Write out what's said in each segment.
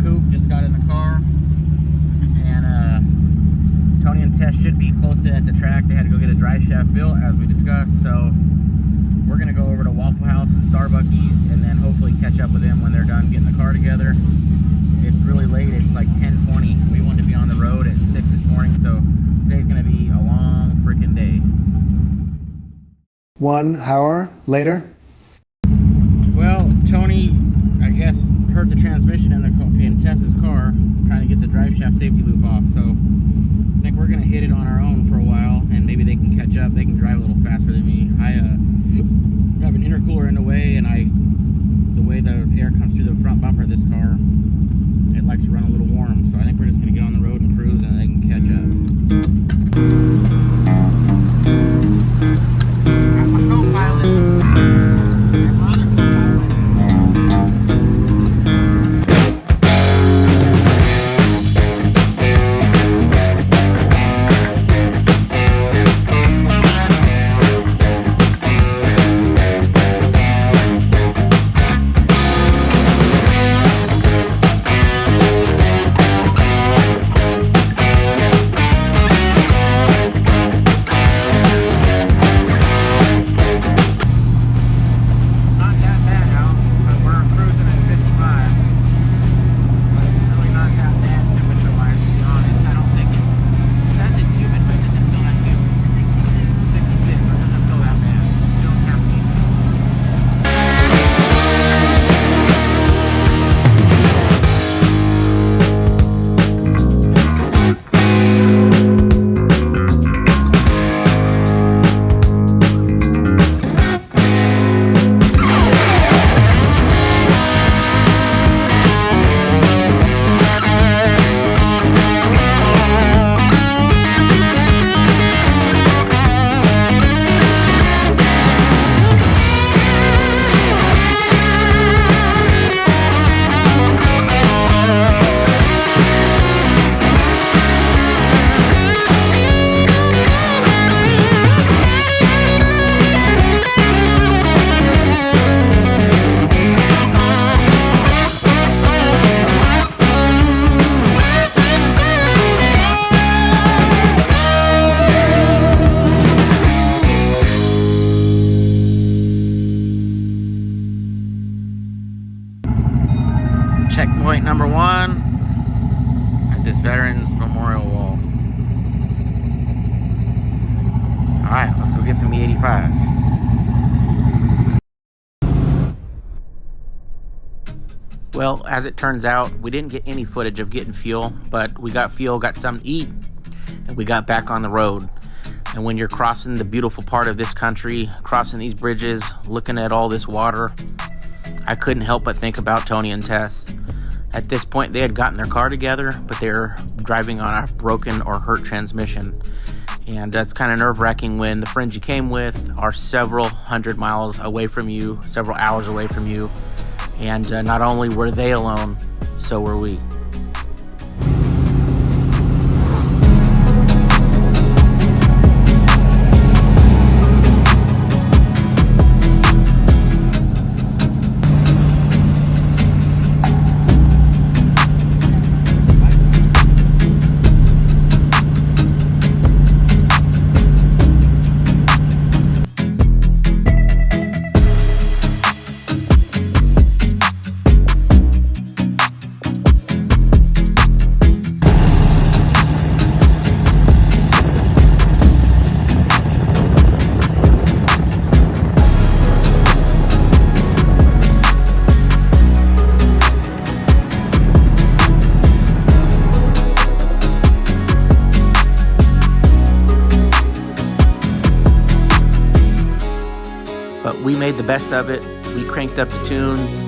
coupe just got in the car, and Tony and Tess should be close to at the track. They had to go get a drive shaft built, as we discussed, so we're gonna go over to Waffle House and Starbucks and then hopefully catch up with them when they're done getting the car together. It's really late, it's like 10:20. We wanted to be on the road at 6 this morning, so today's gonna be a long freaking day. 1 hour later. Well, Tony, I guess, hurt the transmission in Tess's car trying to get the drive shaft safety loop off, so I think we're gonna hit it on our own for a while, and maybe they can catch up. They can drive a little faster than me. I have an intercooler in the way, and the way the air comes through the front bumper of this car, it likes to run a little warm, so I think we're just gonna get on the road and cruise, and they can catch up. Got my co-pilot. Checkpoint number 1 at this Veterans Memorial Wall. Alright, let's go get some E85. Well, as it turns out, we didn't get any footage of getting fuel, but we got fuel, got something to eat, and we got back on the road. And when you're crossing the beautiful part of this country, crossing these bridges, looking at all this water, I couldn't help but think about Tony and Tess. At this point, they had gotten their car together, but they were driving on a broken or hurt transmission. And that's kind of nerve-wracking when the friends you came with are several hundred miles away from you, several hours away from you. And not only were they alone, so were we. But we made the best of it. We cranked up the tunes.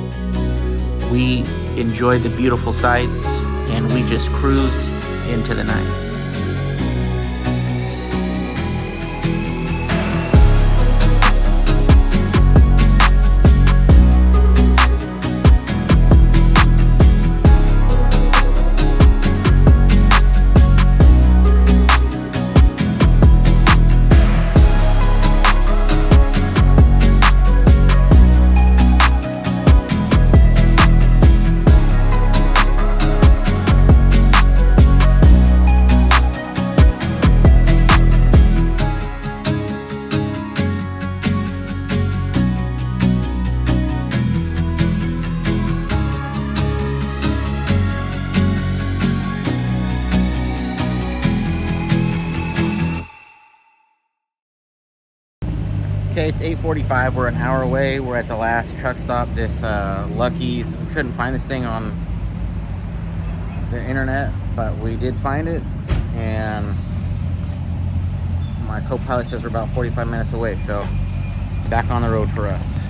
We enjoyed the beautiful sights, and we just cruised into the night. Okay, it's 8:45. We're an hour away. We're at the last truck stop. This Lucky's. We couldn't find this thing on the internet, but we did find it, and my co-pilot says we're about 45 minutes away, so back on the road for us.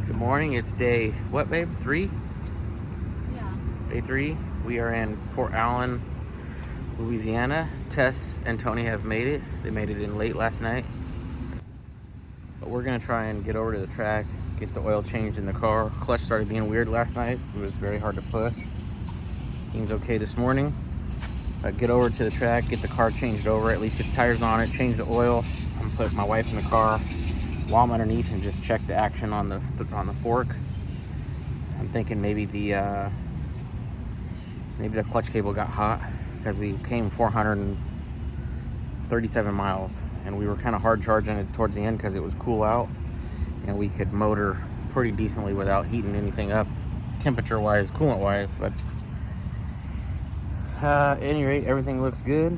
Good morning. It's day, what, babe? 3? Yeah. Day 3. We are in Port Allen, Louisiana. Tess and Tony have made it. They made it in late last night. But we're gonna try and get over to the track, get the oil changed in the car. Clutch started being weird last night. It was very hard to push. Seems okay this morning. But get over to the track, get the car changed over, at least get the tires on it, change the oil. I'm gonna put my wife in the car while I'm underneath and just check the action on the fork. I'm thinking maybe the clutch cable got hot because we came 437 miles and we were kind of hard charging it towards the end because it was cool out and we could motor pretty decently without heating anything up temperature wise, coolant wise. But at any rate, everything looks good.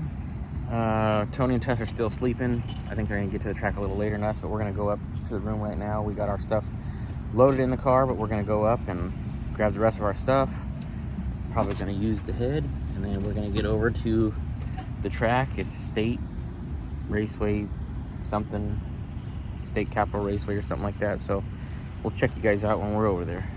Tony and Tess are still sleeping. I think they're gonna get to the track a little later than us, but we're gonna go up to the room right now. We got our stuff loaded in the car, but we're gonna go up and grab the rest of our stuff. Probably gonna use the head, and then we're gonna get over to the track. It's State Raceway something, State Capitol Raceway or something like that. So we'll check you guys out when we're over there.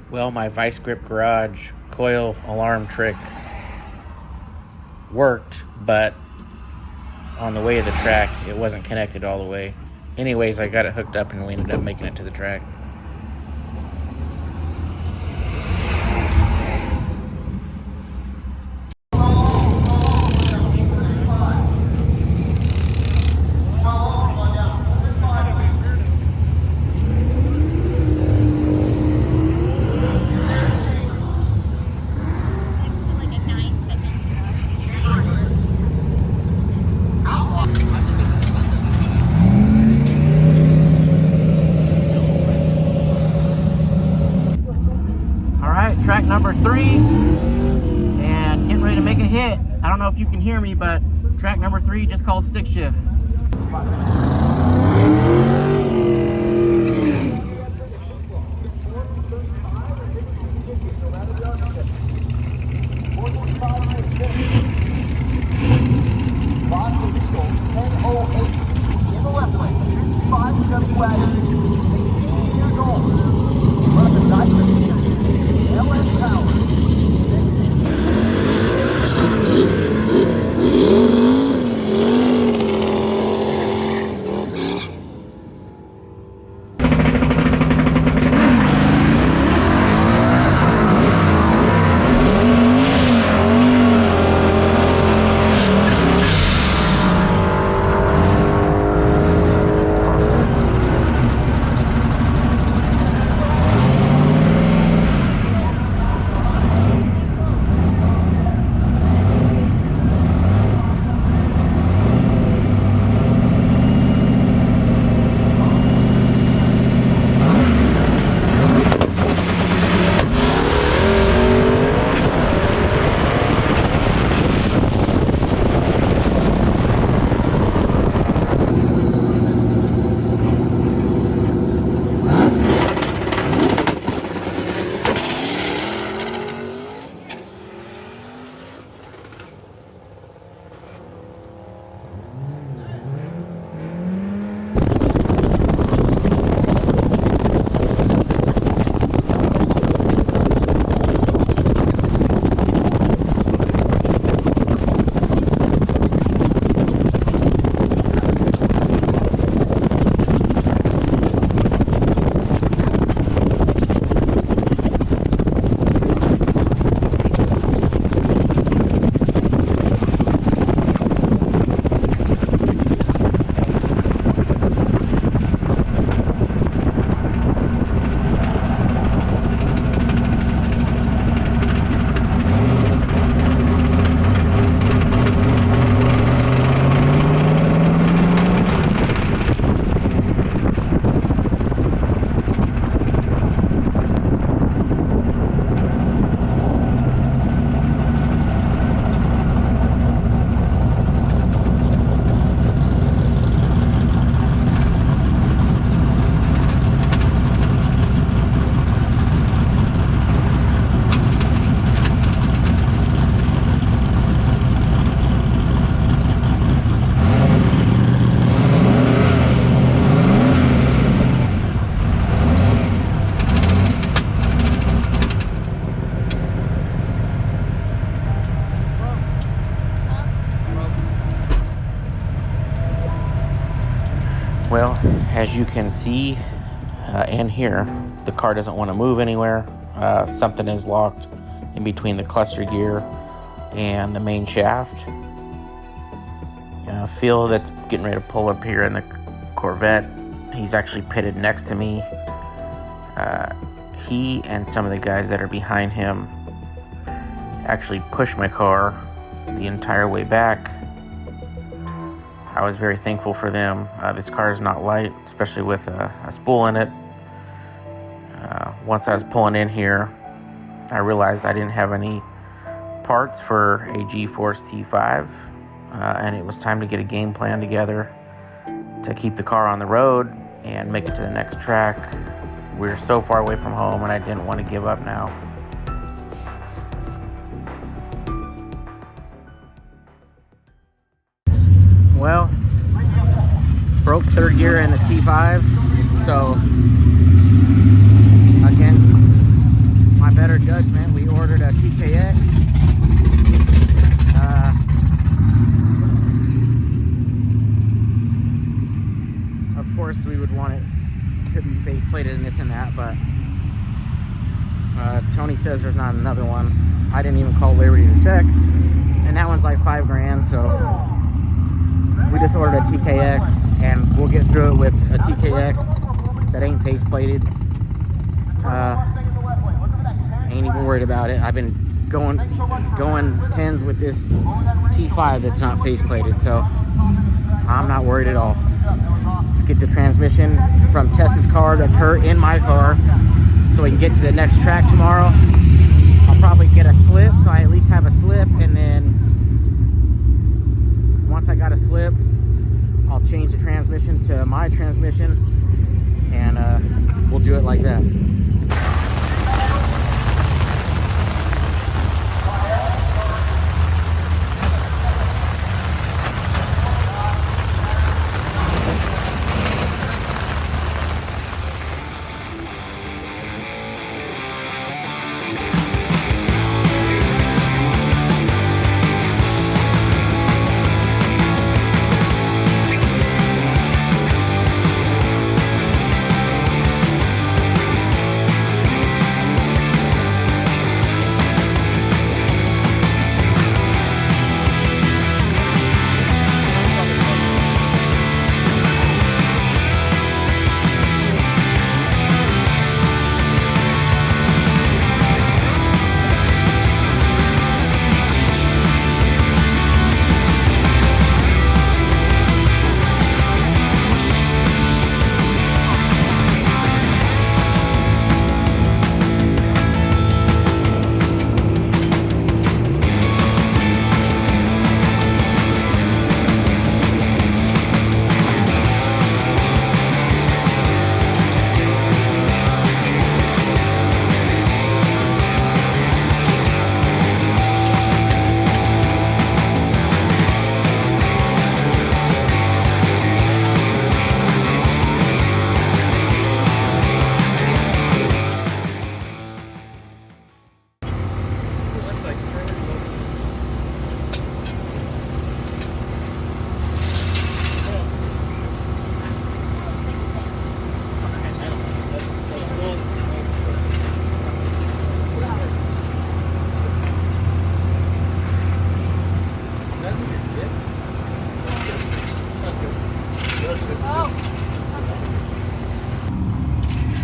Well, my vice grip garage coil alarm trick worked, but on the way to the track, it wasn't connected all the way. Anyways, I got it hooked up and we ended up making it to the track. Track number 3 and getting ready to make a hit. I don't know if you can hear me, but track number 3 just called stick shift. As you can see and hear, the car doesn't want to move anywhere. Something is locked in between the cluster gear and the main shaft. Phil, that's getting ready to pull up here in the Corvette, he's actually pitted next to me. He and some of the guys that are behind him actually pushed my car the entire way back. I was very thankful for them. This car is not light, especially with a spool in it. Once I was pulling in here, I realized I didn't have any parts for a G-Force T5, and it was time to get a game plan together to keep the car on the road and make it to the next track. We're so far away from home, and I didn't want to give up now. Well, broke third gear in the T5, so against my better judgment, we ordered a TKX. Of course, we would want it to be face plated and this and that, but Tony says there's not another one. I didn't even call Liberty to check, and that one's like $5,000, so we just ordered a TKX, and we'll get through it with a TKX that ain't face plated. Ain't even worried about it. I've been going tens with this T5 that's not face plated, so I'm not worried at all. Let's get the transmission from Tess's car that's her in my car so we can get to the next track tomorrow. I'll probably get a slip, so I at least have a slip, and then once I got a slip, I'll change the transmission to my transmission, and we'll do it like that.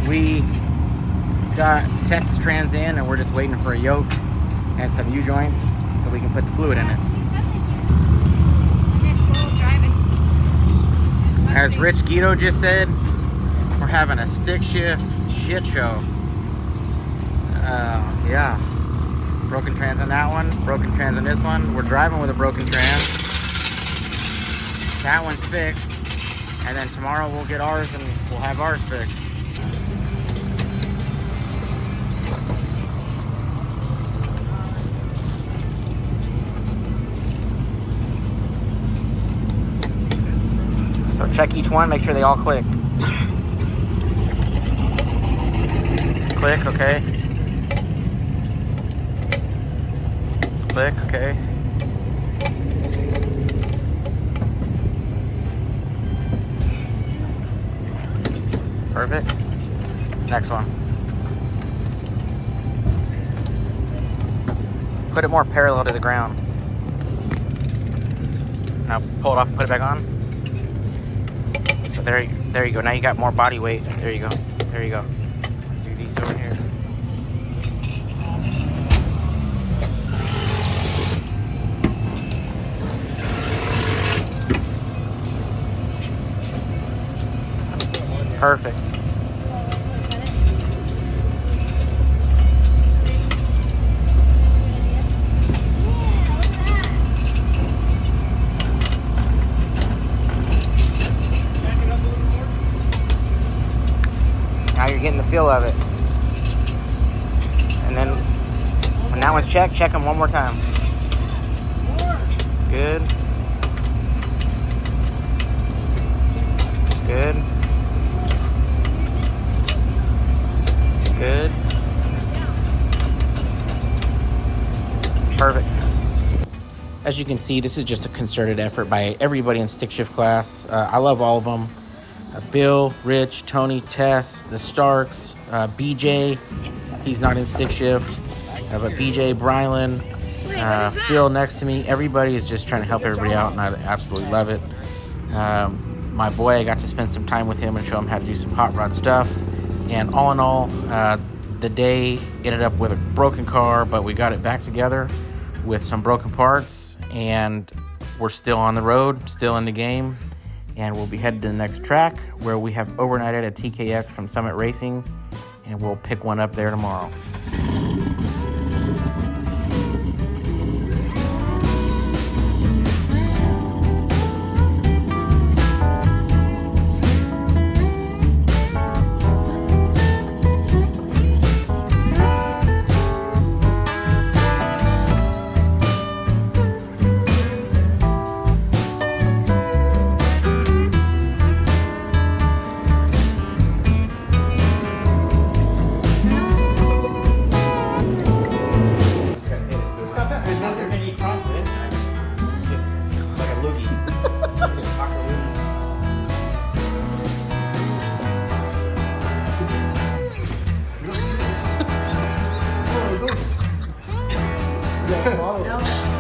We got Tess's trans in, and we're just waiting for a yoke and some U-joints so we can put the fluid in it. As Rich Guido just said, we're having a stick shift shit show. Yeah. Broken trans on that one, broken trans on this one. We're driving with a broken trans. That one's fixed. And then tomorrow we'll get ours and we'll have ours fixed. So check each one, make sure they all click. Click, okay. Click, okay. Perfect. Next one. Put it more parallel to the ground. Now pull it off and put it back on. So there you go. Now you got more body weight. There you go. There you go. Do these over here. Perfect. Now you're getting the feel of it. And then when that one's checked, check them one more time. Good. Good. Good. Perfect. As you can see, this is just a concerted effort by everybody in stick shift class. I love all of them. Bill, Rich, Tony, Tess, the Starks, BJ, he's not in stick shift, but BJ, Brylan, Phil next to me, everybody is just trying to help everybody out, and I absolutely love it. My boy, I got to spend some time with him and show him how to do some hot rod stuff, and all in all, the day ended up with a broken car, but we got it back together with some broken parts, and we're still on the road, still in the game. And we'll be headed to the next track where we have overnighted a TKX from Summit Racing, and we'll pick one up there tomorrow. No.